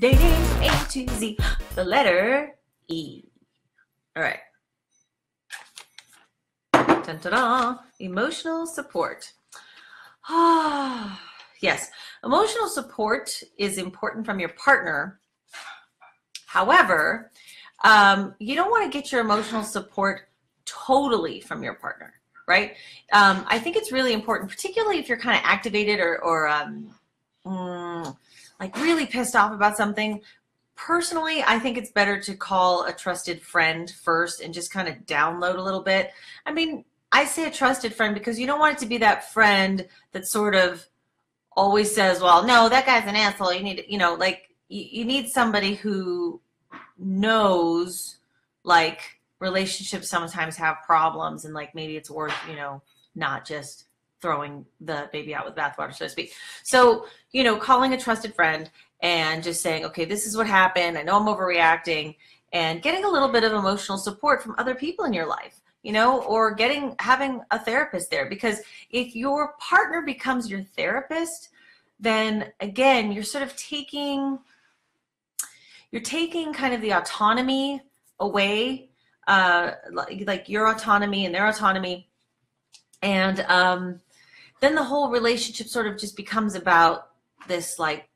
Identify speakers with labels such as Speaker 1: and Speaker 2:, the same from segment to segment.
Speaker 1: Dating A to Z, the letter E. All right. Dun-da-da. Emotional support. Yes, emotional support is important from your partner. However, you don't want to get your emotional support totally from your partner, right? I think it's really important, particularly if you're kind of activated or like really pissed off about something. Personally, I think it's better to call a trusted friend first and just kind of download a little bit. I mean, I say a trusted friend because you don't want it to be that friend that sort of always says, well, no, that guy's an asshole. You need, like you need somebody who knows like relationships sometimes have problems and like maybe it's worth, not just throwing the baby out with bathwater, so to speak. So, calling a trusted friend and just saying, okay, this is what happened. I know I'm overreacting, and getting a little bit of emotional support from other people in your life, or having a therapist there. Because if your partner becomes your therapist, then again, you're sort of taking kind of the autonomy away, like your autonomy and their autonomy. And then the whole relationship sort of just becomes about this like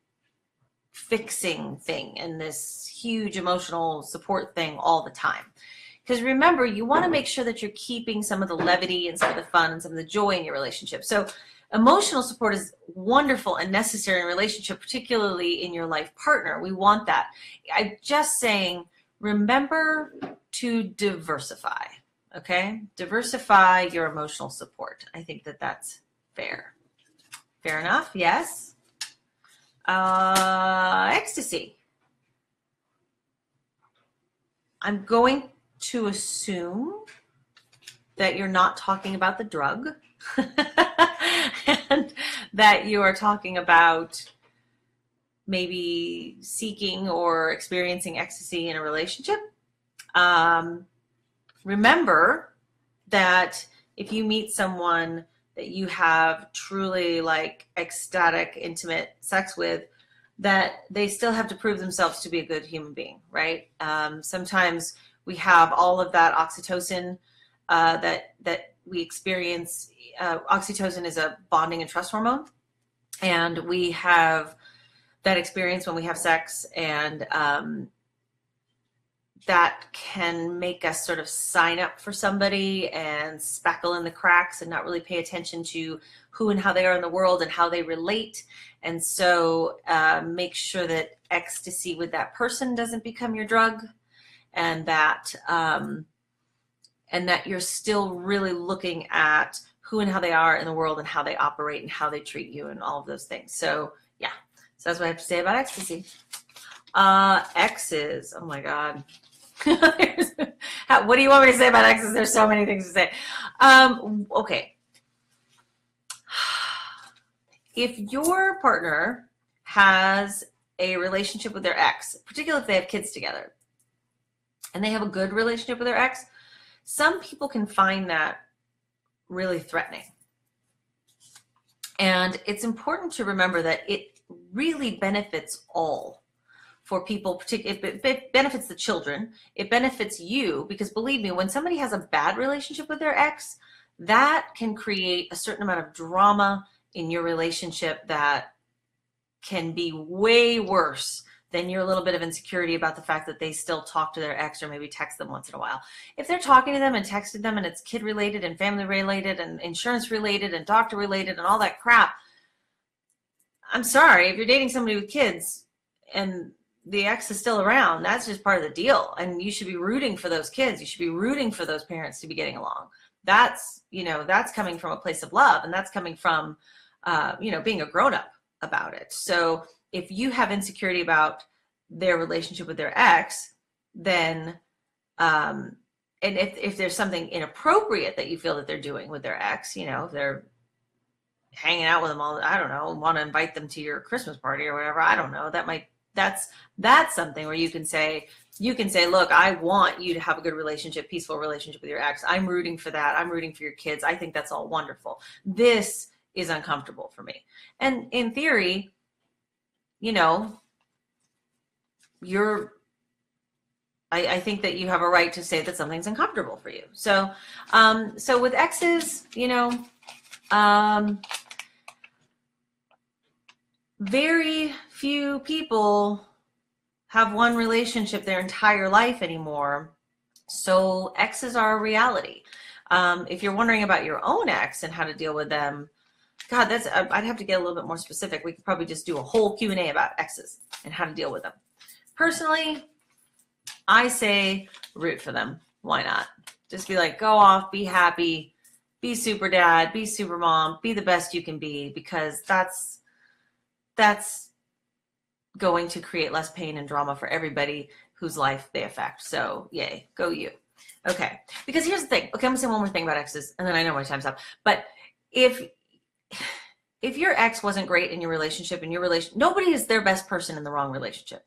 Speaker 1: fixing thing and this huge emotional support thing all the time. Because remember, you want to make sure that you're keeping some of the levity and some of the fun and some of the joy in your relationship. So emotional support is wonderful and necessary in a relationship, particularly in your life partner. We want that. I'm just saying, remember to diversify, okay? Diversify your emotional support. I think that that's fair. Fair enough? Yes? Ecstasy. I'm going to assume that you're not talking about the drug and that you are talking about maybe seeking or experiencing ecstasy in a relationship. Remember that if you meet someone that you have truly like ecstatic, intimate sex with, that they still have to prove themselves to be a good human being, right? Sometimes we have all of that oxytocin that we experience. Oxytocin is a bonding and trust hormone, and we have that experience when we have sex, and that can make us sort of sign up for somebody and spackle in the cracks and not really pay attention to who and how they are in the world and how they relate. And so make sure that ecstasy with that person doesn't become your drug, and that you're still really looking at who and how they are in the world and how they operate and how they treat you and all of those things. So yeah, so that's what I have to say about ecstasy. Exes, oh my God. What do you want me to say about exes? There's so many things to say. Okay. If your partner has a relationship with their ex, particularly if they have kids together, and they have a good relationship with their ex, some people can find that really threatening. And it's important to remember that it really benefits all. For people, particularly, it benefits the children, it benefits you, because believe me, when somebody has a bad relationship with their ex, that can create a certain amount of drama in your relationship that can be way worse than your little bit of insecurity about the fact that they still talk to their ex or maybe text them once in a while. If they're talking to them and texted them and it's kid related and family related and insurance related and doctor related and all that crap, I'm sorry, if you're dating somebody with kids and the ex is still around, that's just part of the deal. And you should be rooting for those kids. You should be rooting for those parents to be getting along. That's, that's coming from a place of love, and that's coming from, being a grown-up about it. So if you have insecurity about their relationship with their ex, then, and if there's something inappropriate that you feel that they're doing with their ex, if they're hanging out with them all, I don't know, want to invite them to your Christmas party or whatever, I don't know, that's something where you can say, look, I want you to have a good relationship, peaceful relationship with your ex. I'm rooting for that. I'm rooting for your kids. I think that's all wonderful. This is uncomfortable for me. And in theory, I think that you have a right to say that something's uncomfortable for you. So, so with exes, you know, very few people have one relationship their entire life anymore. So exes are a reality. If you're wondering about your own ex and how to deal with them, God, I'd have to get a little bit more specific. We could probably just do a whole Q&A about exes and how to deal with them. Personally, I say root for them. Why not? Just be like, go off, be happy, be super dad, be super mom, be the best you can be, because that's going to create less pain and drama for everybody whose life they affect. So yay, go you. Okay, because here's the thing. Okay, I'm gonna say one more thing about exes, and then I know my time's up. But if your ex wasn't great in your relationship, nobody is their best person in the wrong relationship.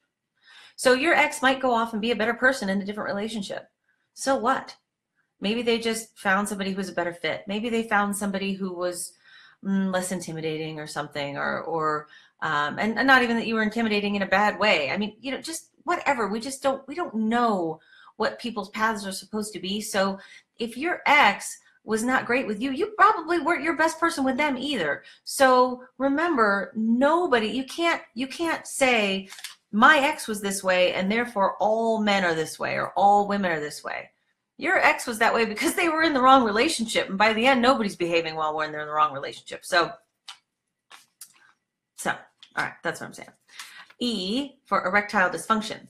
Speaker 1: So your ex might go off and be a better person in a different relationship. So what? Maybe they just found somebody who was a better fit. Maybe they found somebody who was less intimidating or something, and not even that you were intimidating in a bad way. I mean, you know, just whatever. We don't know what people's paths are supposed to be. So if your ex was not great with you, you probably weren't your best person with them either. So remember, you can't say my ex was this way and therefore all men are this way or all women are this way. Your ex was that way because they were in the wrong relationship, and by the end, nobody's behaving well when they're in the wrong relationship. So all right, that's what I'm saying. E for erectile dysfunction.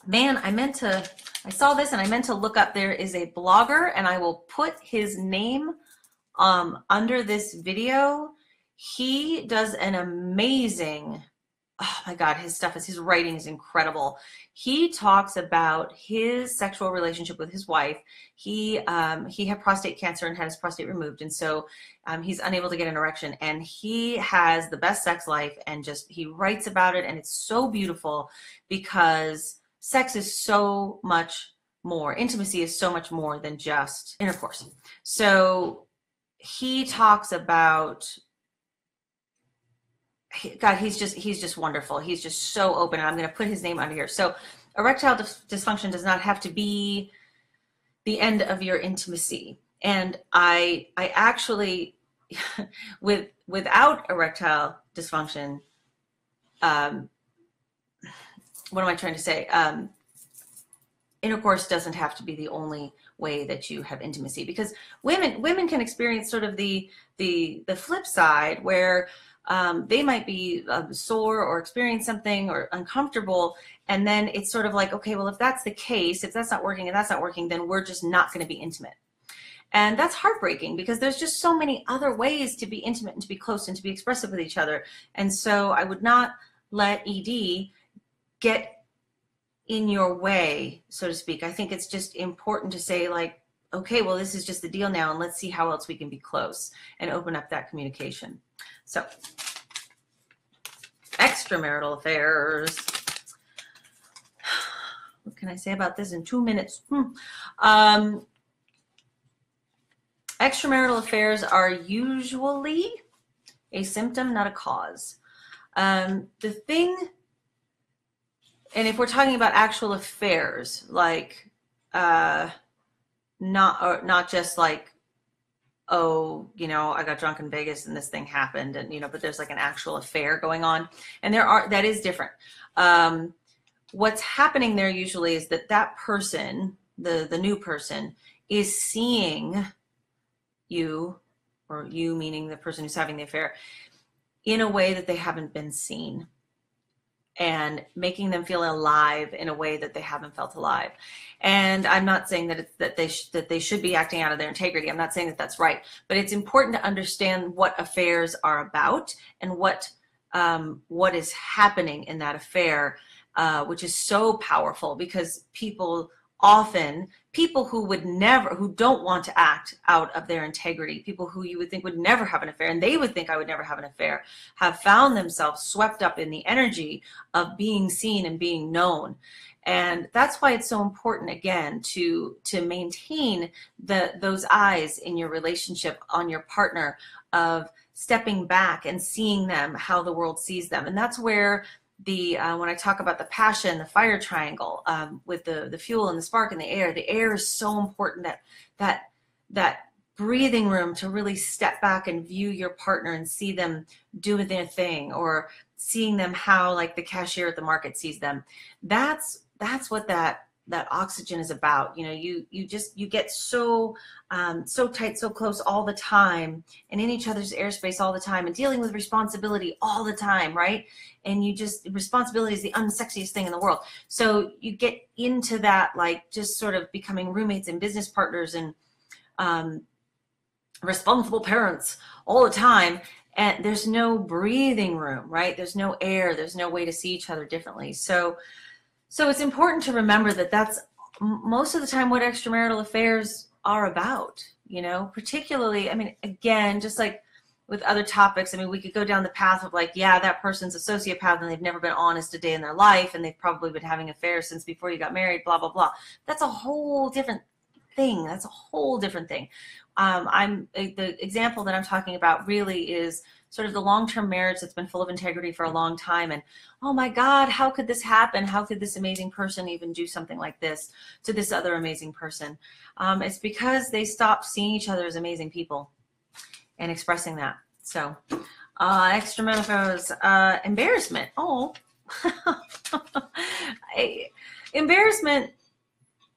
Speaker 1: Man, I saw this and I meant to look up, there is a blogger, and I will put his name under this video. He does an amazing, oh my God, his writing is incredible. He talks about his sexual relationship with his wife. He had prostate cancer and had his prostate removed. And so he's unable to get an erection, and he has the best sex life, and he writes about it. And it's so beautiful because sex is so much more, intimacy is so much more than just intercourse. So he talks about, God, he's just wonderful. He's just so open, and I'm going to put his name under here. So erectile dysfunction does not have to be the end of your intimacy. And I actually, without erectile dysfunction, what am I trying to say? Intercourse doesn't have to be the only way that you have intimacy, because women can experience sort of the flip side where they might be sore or experience something or uncomfortable, and then it's sort of like, okay, well, if that's the case, if that's not working and that's not working, then we're just not going to be intimate. And that's heartbreaking, because there's just so many other ways to be intimate and to be close and to be expressive with each other. And so I would not let ED get in your way, so to speak. I think it's just important to say, like, okay, well, this is just the deal now, and let's see how else we can be close and open up that communication. So, extramarital affairs. What can I say about this in 2 minutes? Extramarital affairs are usually a symptom, not a cause. The thing, and if we're talking about actual affairs, like not just like, oh, you know, I got drunk in Vegas and this thing happened, and, you know, but there's like an actual affair going on, and that is different. What's happening there usually is that person, the new person, is seeing you, or you meaning the person who's having the affair, in a way that they haven't been seen, and making them feel alive in a way that they haven't felt alive. And I'm not saying that they should be acting out of their integrity. I'm not saying that that's right, but it's important to understand what affairs are about and what is happening in that affair, which is so powerful, because people who don't want to act out of their integrity, people who you would think would never have an affair, and they would think I would never have an affair, have found themselves swept up in the energy of being seen and being known. And that's why it's so important, again, to maintain those eyes in your relationship on your partner, of stepping back and seeing them how the world sees them. And that's where when I talk about the passion, the fire triangle, with the fuel and the spark and the air is so important, that breathing room to really step back and view your partner and see them doing their thing, or seeing them how like the cashier at the market sees them. That's what that oxygen is about. You know, you get so tight, so close all the time, and in each other's airspace all the time, and dealing with responsibility all the time, right? And responsibility is the unsexiest thing in the world. So you get into that, like, just sort of becoming roommates and business partners and responsible parents all the time, and there's no breathing room, right? There's no air, there's no way to see each other differently. So it's important to remember that that's most of the time what extramarital affairs are about, you know, particularly, I mean, again, just like with other topics, I mean, we could go down the path of like, yeah, that person's a sociopath and they've never been honest a day in their life, and they've probably been having affairs since before you got married, blah, blah, blah. That's a whole different thing. That's a whole different thing. The example that I'm talking about really is sort of the long-term marriage that's been full of integrity for a long time. And, oh my God, how could this happen? How could this amazing person even do something like this to this other amazing person? It's because they stopped seeing each other as amazing people and expressing that. So, extramaritials, embarrassment. Oh,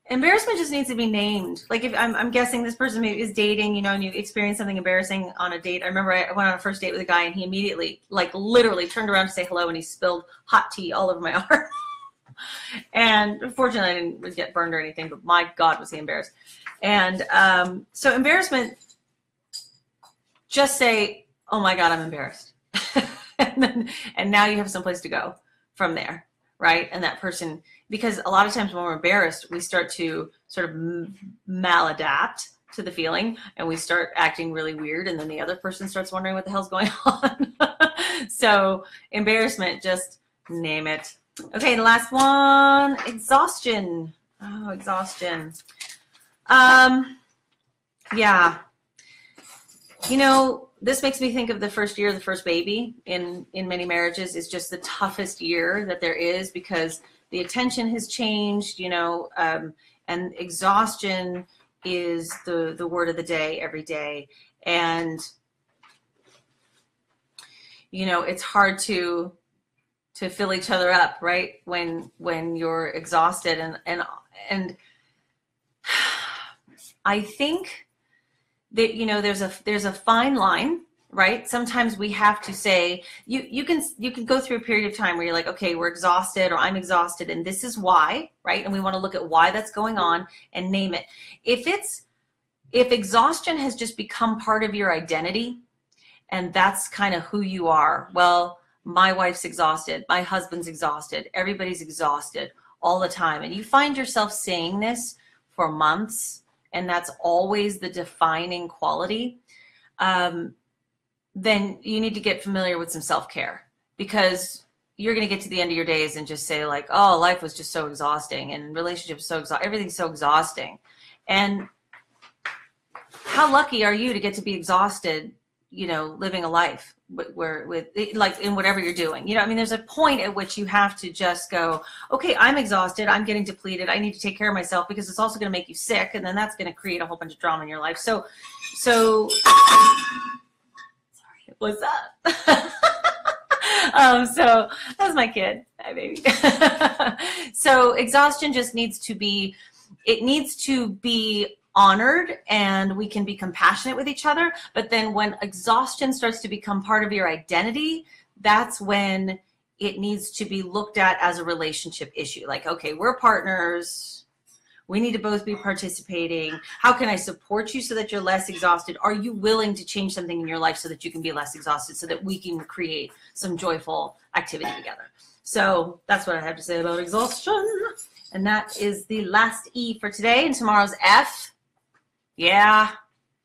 Speaker 1: Embarrassment just needs to be named. Like, if I'm guessing this person maybe is dating, you know, and you experience something embarrassing on a date. I remember I went on a first date with a guy, and he immediately, like, literally turned around to say hello, and he spilled hot tea all over my arm. And fortunately, I didn't get burned or anything, but my God, was he embarrassed. And so embarrassment, just say, oh my God, I'm embarrassed. and now you have someplace to go from there, right? And that person, because a lot of times when we're embarrassed, we start to sort of maladapt to the feeling, and we start acting really weird, and then the other person starts wondering what the hell's going on. So embarrassment, just name it. Okay, the last one, exhaustion. Oh, exhaustion. Yeah. You know, this makes me think of the first year of the first baby in many marriages is just the toughest year that there is, because the attention has changed, you know, and exhaustion is the word of the day every day. And, you know, it's hard to fill each other up, right? When you're exhausted, and I think that, you know, there's a fine line, right? Sometimes we have to say, you can go through a period of time where you're like, okay, we're exhausted, or I'm exhausted, and this is why, right? And we want to look at why that's going on and name it. If exhaustion has just become part of your identity, and that's kind of who you are, well, my wife's exhausted, my husband's exhausted, everybody's exhausted all the time, and you find yourself saying this for months, and that's always the defining quality, then you need to get familiar with some self-care, because you're going to get to the end of your days and just say like, oh, life was just so exhausting, and relationships so exhausting, everything's so exhausting. And how lucky are you to get to be exhausted, you know, living a life with like in whatever you're doing, you know, I mean, there's a point at which you have to just go, okay, I'm exhausted, I'm getting depleted, I need to take care of myself, because it's also going to make you sick, and then that's going to create a whole bunch of drama in your life. So what's up? So that's my kid. Hi, baby. So exhaustion just needs to be honored, and we can be compassionate with each other. But then when exhaustion starts to become part of your identity, that's when it needs to be looked at as a relationship issue. Like, okay, we're partners. We need to both be participating. How can I support you so that you're less exhausted? Are you willing to change something in your life so that you can be less exhausted, so that we can create some joyful activity together? So that's what I have to say about exhaustion. And that is the last E for today. And tomorrow's F. Yeah,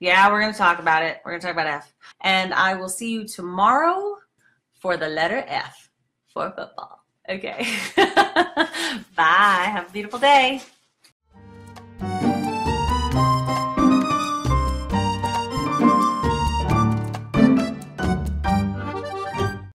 Speaker 1: we're going to talk about it. We're going to talk about F. And I will see you tomorrow for the letter F for football. Okay. Bye. Have a beautiful day.